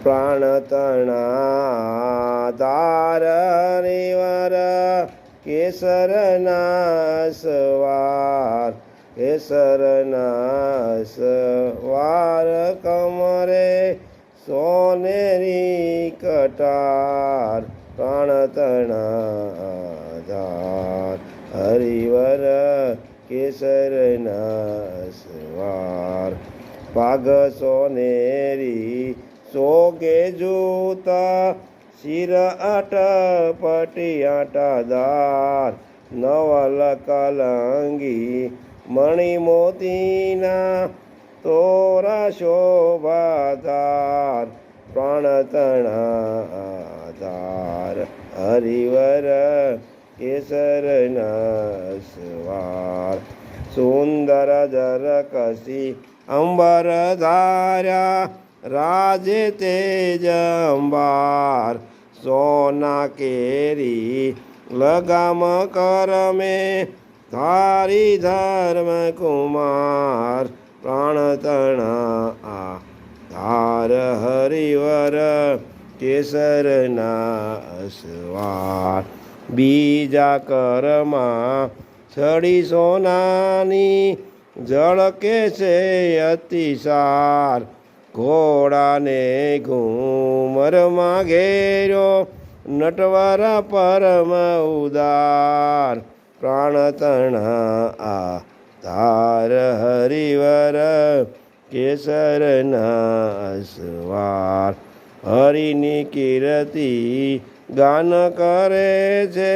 પ્રાણ તણા તાર હરિવર કેસરના સવાર કેસરના સવાર કમરે સોનેરી કટાર પ્રાણ તણા ધાર હરિવર કેસરના સવાર પાગ સોનેરી સોગે જૂતા શિર અટપટી આટાદાર નવલ કલંગી મણિ મોતીના તોરા શોભાધાર પ્રાણ તણાધાર હરિવર કેસરના સવાર સુંદર જર કસી અંબર ધાર્યા રાજે તેજ અંબાર સોના કેરી લગામ કરમે ધારી ધર્મ કુમાર પ્રાણ તણા ધાર હરિવર કેસરના સવાર બીજા કરમાં છડી સોનાની ઝળકે છે અતિસાર ઘોડાને ઘૂમરમાં ઘેર્યો નટવર પરમ ઉદાર પ્રાણ તણા ધાર હરિવર કેસરના સવાર હરિની કીર્તિ ગાન કરે છે